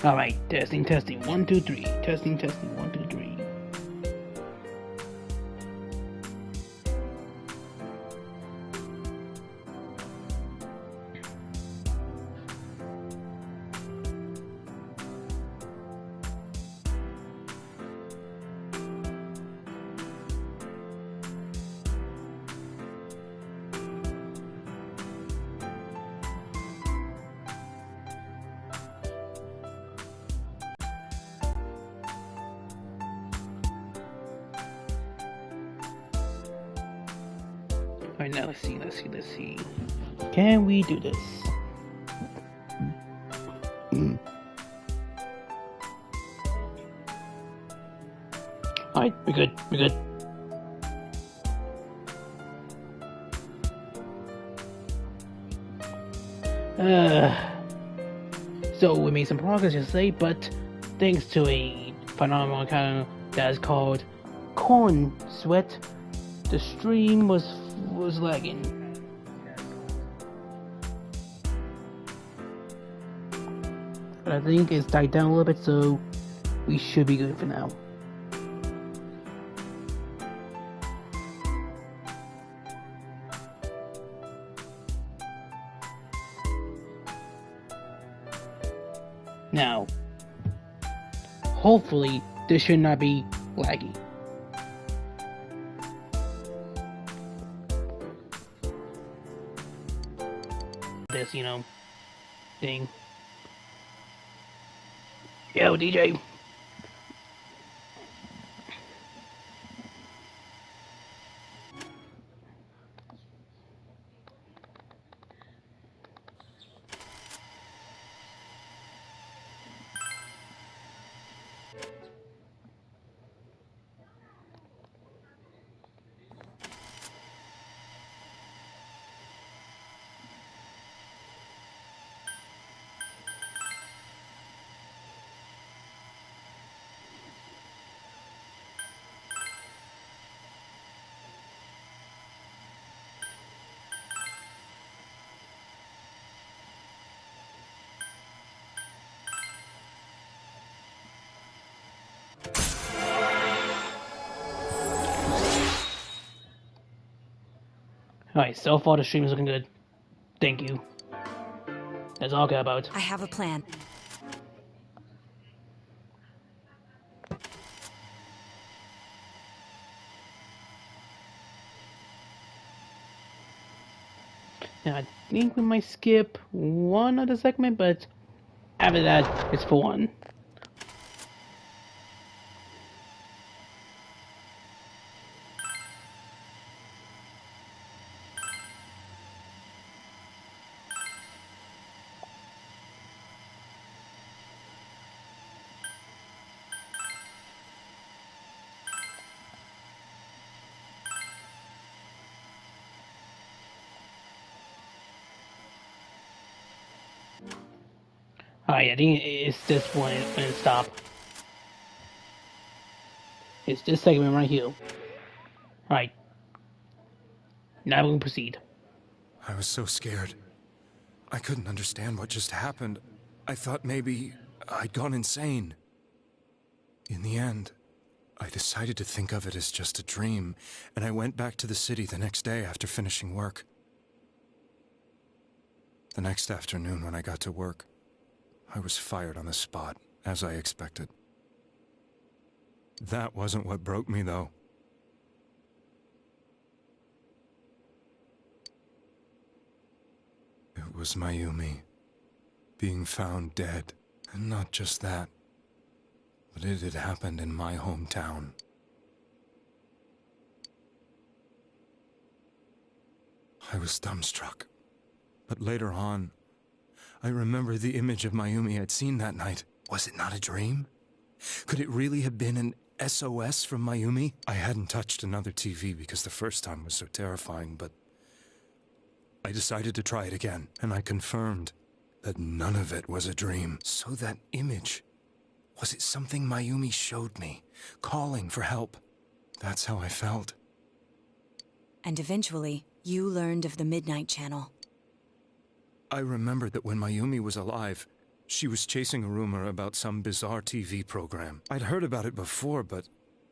Alright, testing, testing, 1, 2, 3. Testing, testing, 1, 2, 3. Alright, now let's see. Can we do this? Alright, we're good. So we made some progress yesterday, but thanks to a phenomenal account that is called Corn Sweat, the stream was lagging. But I think it's died down a little bit, so we should be good for now. Now, hopefully, this should not be laggy. This, thing. Yo, DJ. Alright, so far the stream is looking good. Thank you. That's all I care about. I have a plan. Now, I think we might skip one other segment, but after that, it's for one. Alright, I think it's this one when it stop. It's this segment right here. Alright. Now we can proceed. I was so scared. I couldn't understand what just happened. I thought maybe I'd gone insane. In the end, I decided to think of it as just a dream, and I went back to the city the next day after finishing work. The next afternoon when I got to work, I was fired on the spot, as I expected. That wasn't what broke me, though. It was Mayumi, being found dead. And not just that, but it had happened in my hometown. I was dumbstruck. But later on, I remember the image of Mayumi I'd seen that night. Was it not a dream? Could it really have been an SOS from Mayumi? I hadn't touched another TV because the first time was so terrifying, but I decided to try it again, and I confirmed that none of it was a dream. So that image, was it something Mayumi showed me, calling for help? That's how I felt. And eventually, you learned of the Midnight Channel. I remembered that when Mayumi was alive, She was chasing a rumor about some bizarre TV program. I'd heard about it before, but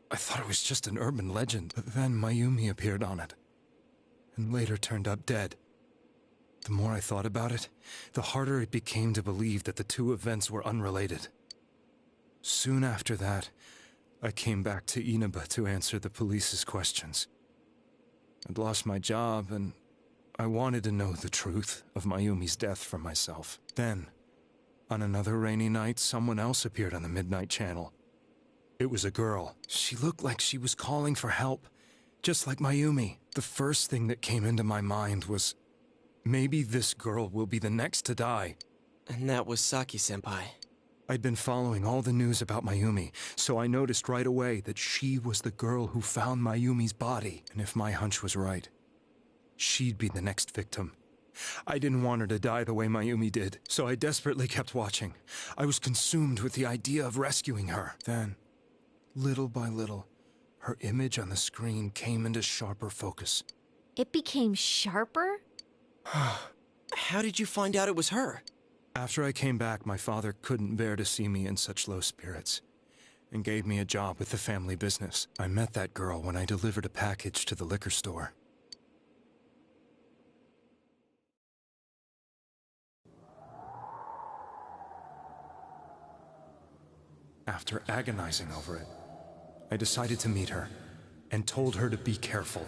I thought it was just an urban legend. But then Mayumi appeared on it, and later turned up dead. The more I thought about it, the harder it became to believe that the two events were unrelated. Soon after that, I came back to Inaba to answer the police's questions. I'd lost my job, and I wanted to know the truth of Mayumi's death for myself. Then, on another rainy night, someone else appeared on the Midnight Channel. It was a girl. She looked like she was calling for help, just like Mayumi. The first thing that came into my mind was, maybe this girl will be the next to die. And that was Saki-senpai. I'd been following all the news about Mayumi, so I noticed right away that she was the girl who found Mayumi's body. And if my hunch was right, she'd be the next victim. I didn't want her to die the way Mayumi did, so I desperately kept watching. I was consumed with the idea of rescuing her. Then, little by little, her image on the screen came into sharper focus. It became sharper? How did you find out it was her? After I came back, my father couldn't bear to see me in such low spirits, and gave me a job with the family business. I met that girl when I delivered a package to the liquor store. After agonizing over it, I decided to meet her, and told her to be careful.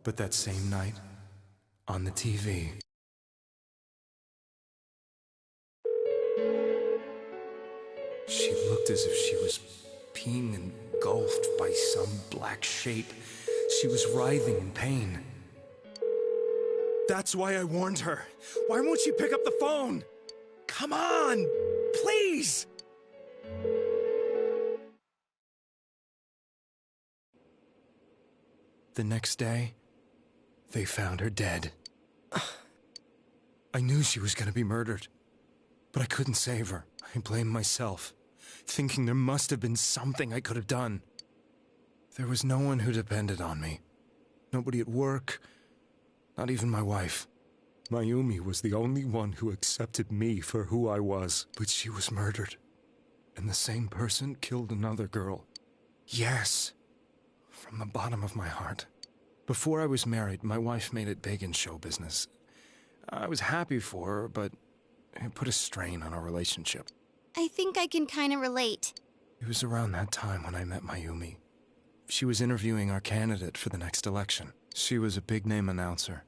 But that same night, on the TV, she looked as if she was being engulfed by some black shape. She was writhing in pain. That's why I warned her. Why won't she pick up the phone? Come on, please! The next day, they found her dead. I knew she was going to be murdered, but I couldn't save her. I blamed myself, thinking there must have been something I could have done. There was no one who depended on me. Nobody at work, not even my wife. Mayumi was the only one who accepted me for who I was, but she was murdered. And the same person killed another girl. Yes, from the bottom of my heart. Before I was married, my wife made it big in show business. I was happy for her, but it put a strain on our relationship. I think I can kind of relate. It was around that time when I met Mayumi. She was interviewing our candidate for the next election. She was a big-name announcer,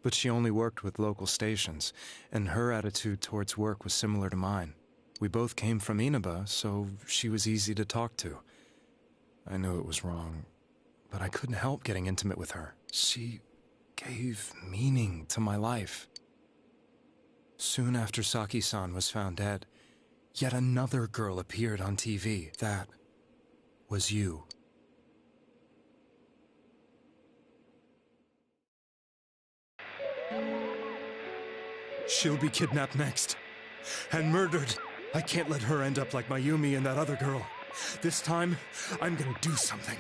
but she only worked with local stations, and her attitude towards work was similar to mine. We both came from Inaba, so she was easy to talk to. I knew it was wrong, but I couldn't help getting intimate with her. She gave meaning to my life. Soon after Saki-san was found dead, yet another girl appeared on TV. That was you. She'll be kidnapped next, and murdered. I can't let her end up like Mayumi and that other girl. This time, I'm gonna do something.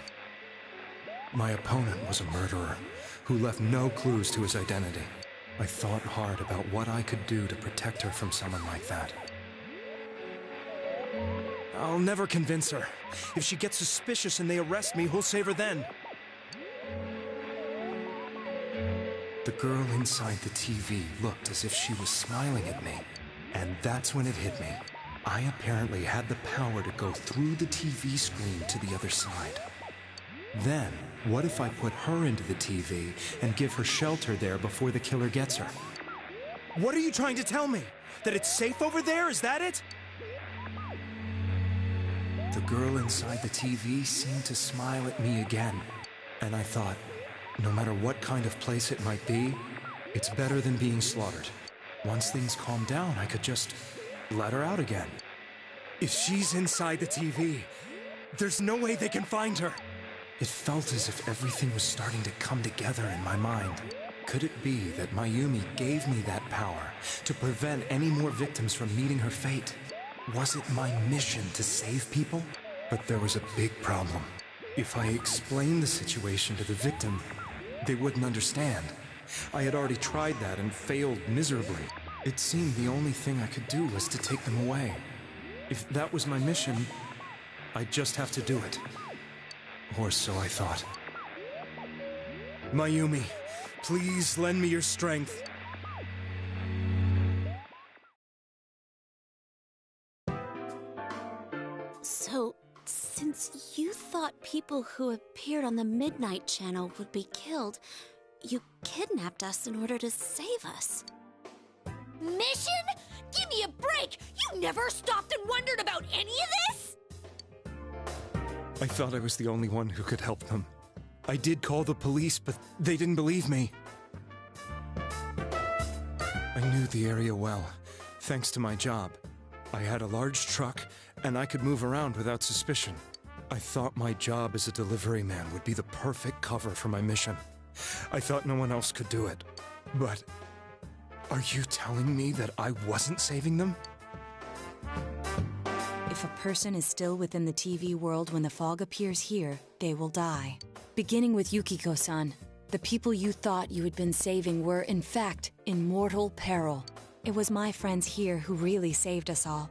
My opponent was a murderer who left no clues to his identity. I thought hard about what I could do to protect her from someone like that. I'll never convince her. If she gets suspicious and they arrest me, who'll save her then? The girl inside the TV looked as if she was smiling at me. And that's when it hit me. I apparently had the power to go through the TV screen to the other side. Then, what if I put her into the TV and give her shelter there before the killer gets her? What are you trying to tell me? That it's safe over there? Is that it? The girl inside the TV seemed to smile at me again. And I thought, no matter what kind of place it might be, it's better than being slaughtered. Once things calm down, I could just let her out again. If she's inside the TV, there's no way they can find her. It felt as if everything was starting to come together in my mind. Could it be that Mayumi gave me that power to prevent any more victims from meeting her fate? Was it my mission to save people? But there was a big problem. If I explained the situation to the victim, they wouldn't understand. I had already tried that and failed miserably. It seemed the only thing I could do was to take them away. If that was my mission, I'd just have to do it. Or so I thought. Mayumi, please lend me your strength. So, since you thought people who appeared on the Midnight Channel would be killed, you kidnapped us in order to save us. Mission? Give me a break! You never stopped and wondered about any of this? I thought I was the only one who could help them. I did call the police, but they didn't believe me. I knew the area well, thanks to my job. I had a large truck, and I could move around without suspicion. I thought my job as a delivery man would be the perfect cover for my mission. I thought no one else could do it. But are you telling me that I wasn't saving them? If a person is still within the TV world when the fog appears here, they will die. Beginning with Yukiko-san, the people you thought you had been saving were, in fact, in mortal peril. It was my friends here who really saved us all.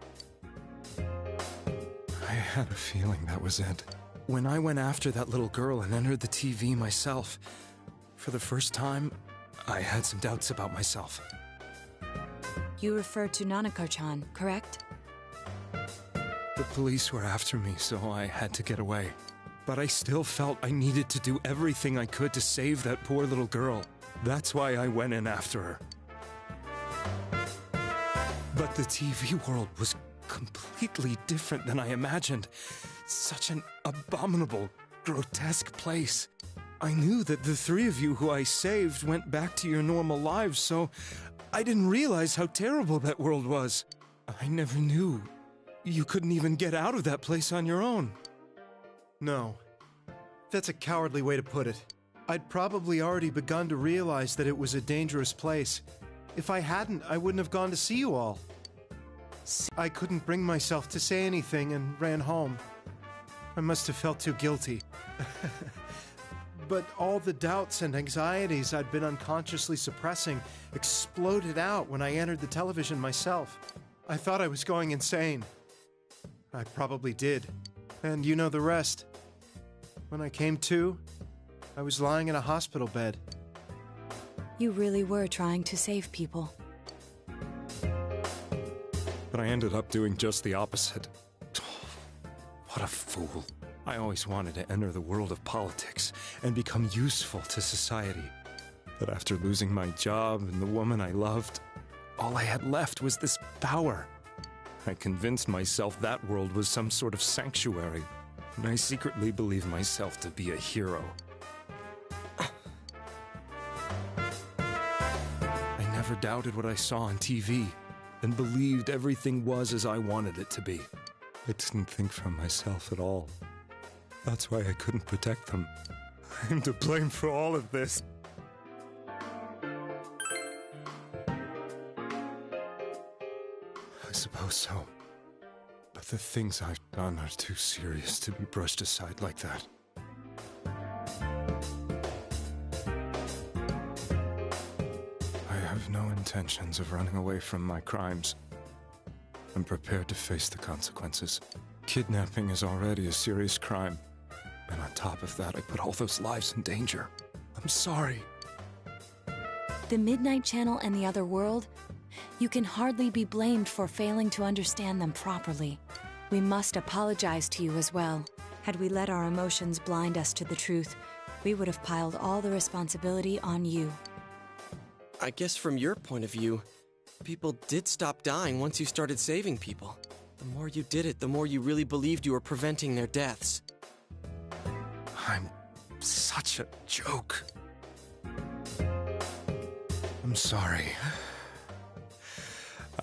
I had a feeling that was it. When I went after that little girl and entered the TV myself, for the first time, I had some doubts about myself. You refer to Nanako-chan, correct? The police were after me, so I had to get away. But I still felt I needed to do everything I could to save that poor little girl. That's why I went in after her. But the TV world was completely different than I imagined. Such an abominable, grotesque place. I knew that the three of you who I saved went back to your normal lives, so I didn't realize how terrible that world was. I never knew you couldn't even get out of that place on your own. No. That's a cowardly way to put it. I'd probably already begun to realize that it was a dangerous place. If I hadn't, I wouldn't have gone to see you all. I couldn't bring myself to say anything and ran home. I must have felt too guilty. But all the doubts and anxieties I'd been unconsciously suppressing exploded out when I entered the television myself. I thought I was going insane. I probably did. And you know the rest. When I came to, I was lying in a hospital bed. You really were trying to save people. But I ended up doing just the opposite. What a fool. I always wanted to enter the world of politics and become useful to society. But after losing my job and the woman I loved, all I had left was this power. I convinced myself that world was some sort of sanctuary, and I secretly believed myself to be a hero. I never doubted what I saw on TV, and believed everything was as I wanted it to be. I didn't think for myself at all. That's why I couldn't protect them. I'm to blame for all of this. I suppose so. But the things I've done are too serious to be brushed aside like that. I have no intentions of running away from my crimes. I'm prepared to face the consequences. Kidnapping is already a serious crime. And on top of that, I put all those lives in danger. I'm sorry. The Midnight Channel and the other world? You can hardly be blamed for failing to understand them properly. We must apologize to you as well. Had we let our emotions blind us to the truth, we would have piled all the responsibility on you. I guess from your point of view, people did stop dying once you started saving people. The more you did it, the more you really believed you were preventing their deaths. I'm such a joke. I'm sorry.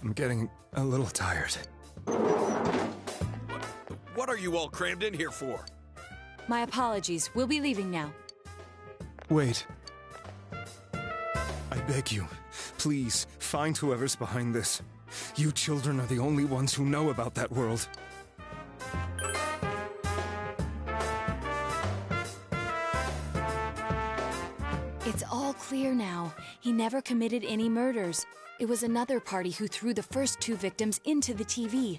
I'm getting a little tired. What are you all crammed in here for? My apologies. We'll be leaving now. Wait. I beg you, please, find whoever's behind this. You children are the only ones who know about that world. It's all clear now. He never committed any murders. It was another party who threw the first 2 victims into the TV.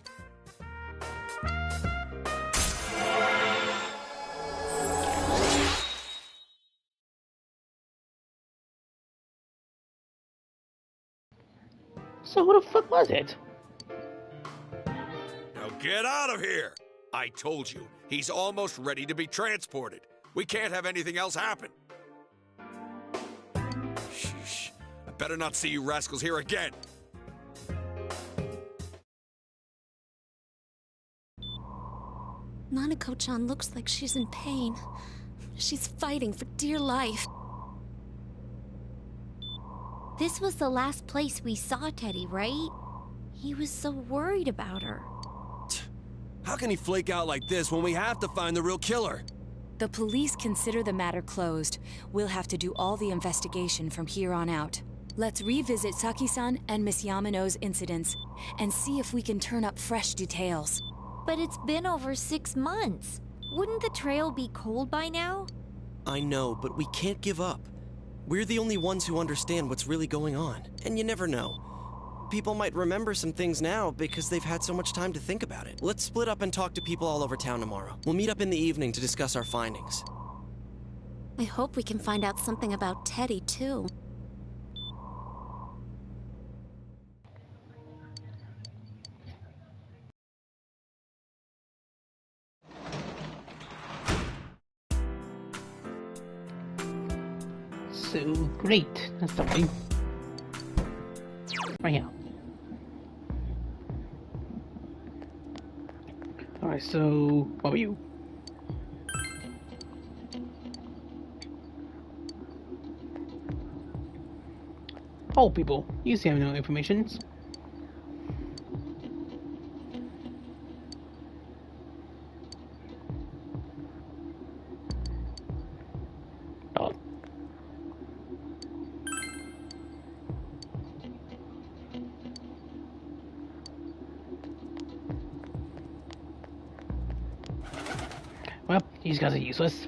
So who the fuck was it? Now get out of here! I told you, he's almost ready to be transported. We can't have anything else happen. Sheesh. I better not see you rascals here again. Nanako-chan looks like she's in pain. She's fighting for dear life. This was the last place we saw Teddy, right? He was so worried about her. How can he flake out like this when we have to find the real killer? The police consider the matter closed. We'll have to do all the investigation from here on out. Let's revisit Saki-san and Miss Yamano's incidents and see if we can turn up fresh details. But it's been over 6 months. Wouldn't the trail be cold by now? I know, but we can't give up. We're the only ones who understand what's really going on. And you never know. People might remember some things now because they've had so much time to think about it. Let's split up and talk to people all over town tomorrow. We'll meet up in the evening to discuss our findings. I hope we can find out something about Teddy, too. So great. That's the way. Right here. Alright, so what about you? Oh, people, you seem to have no information. Oh. Well, these guys are useless.